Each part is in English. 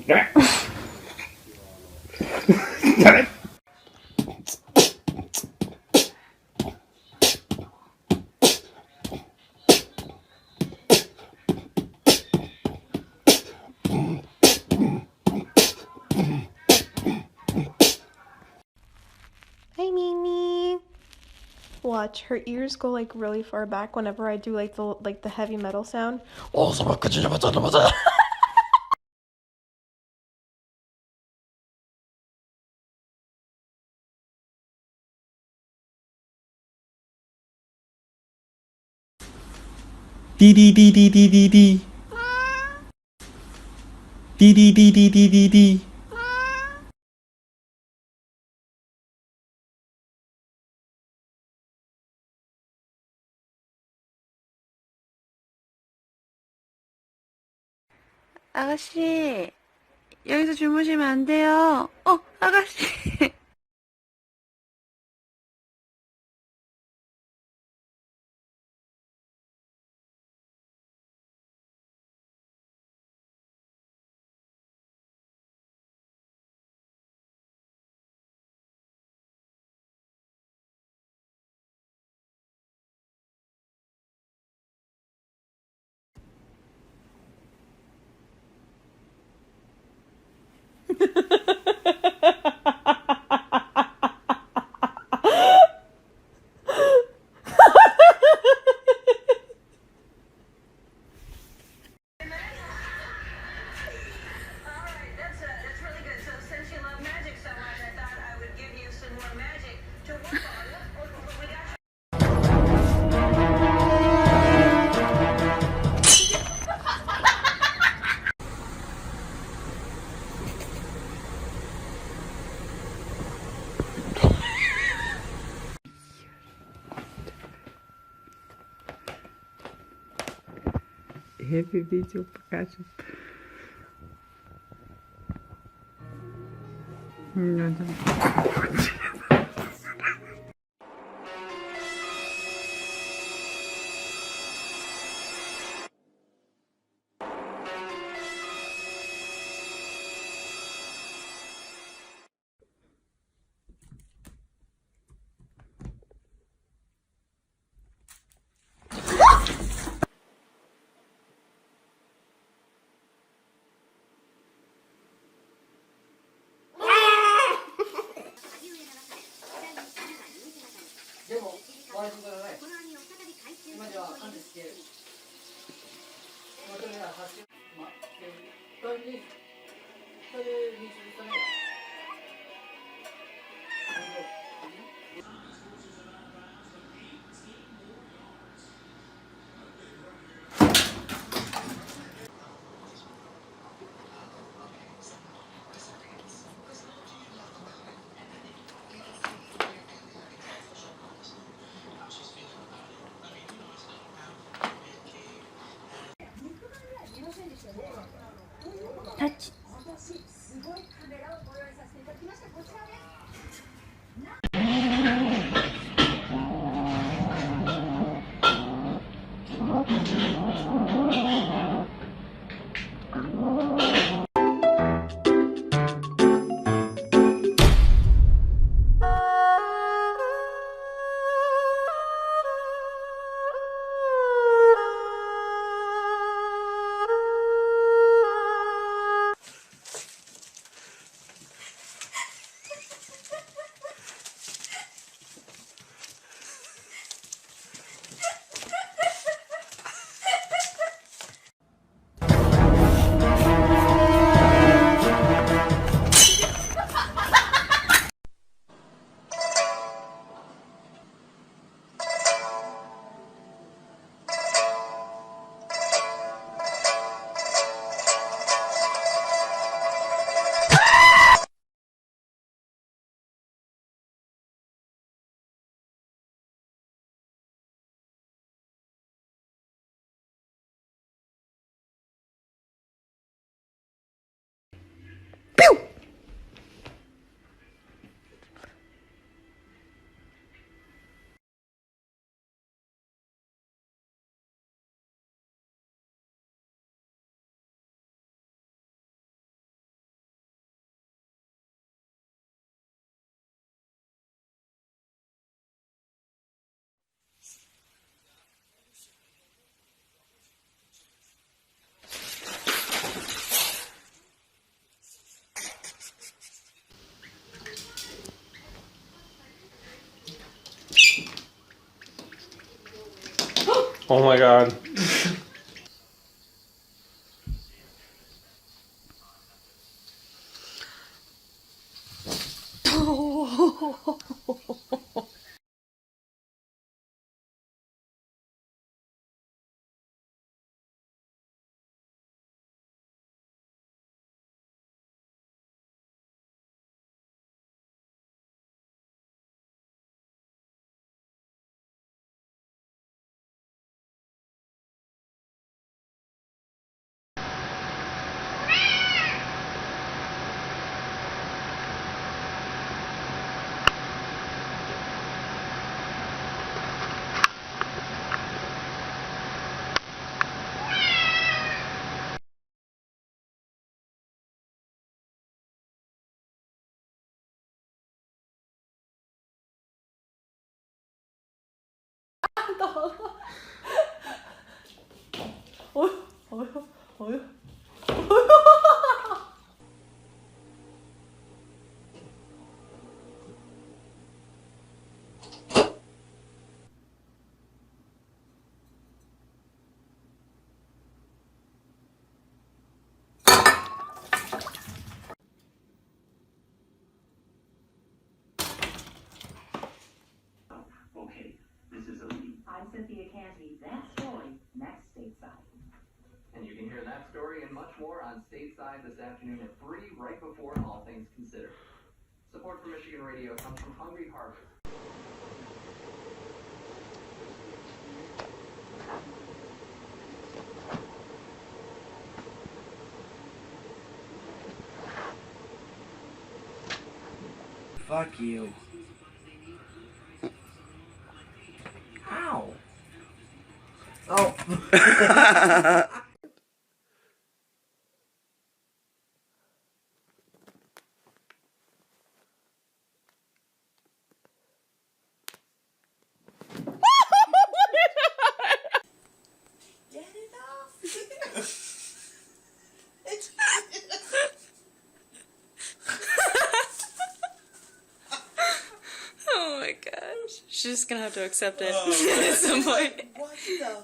誰？Hi, Mimi. Watch, her ears go like really far back whenever I do like the heavy metal sound. D D D D D D D D D D D D D D。아가씨, 여기서 주무시면 안 돼요. 아가씨. Heavy video покажет.タッチ。Oh my god. Okay, this is Elite. I'm Cynthia Canty. That story, next stateside. And you can hear that story and much more on Stateside this afternoon at 3, right before All Things Considered. Support for Michigan Radio comes from Hungry Harvest. Fuck you. Ow. Oh. Get it off. Oh my gosh. She's just gonna have to accept it at some point. What the?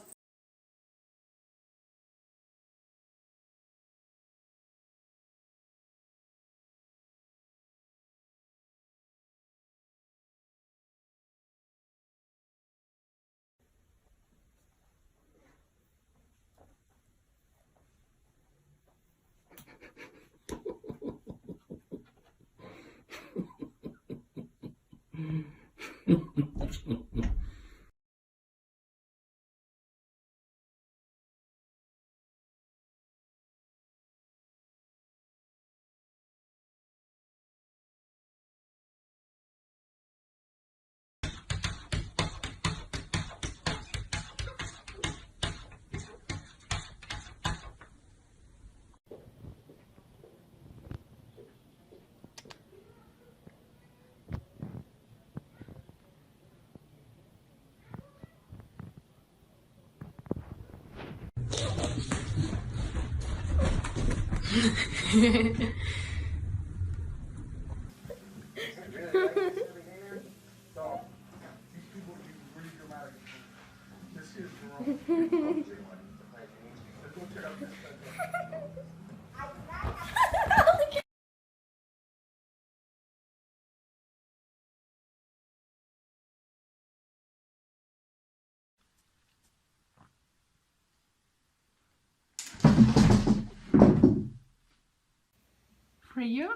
Freya,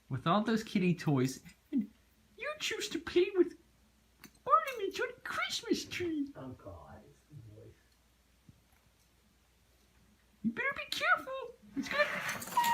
with all those kitty toys, and you choose to play with ornaments on a Christmas tree. Oh god, it's the voice. You better be careful. It's gonna...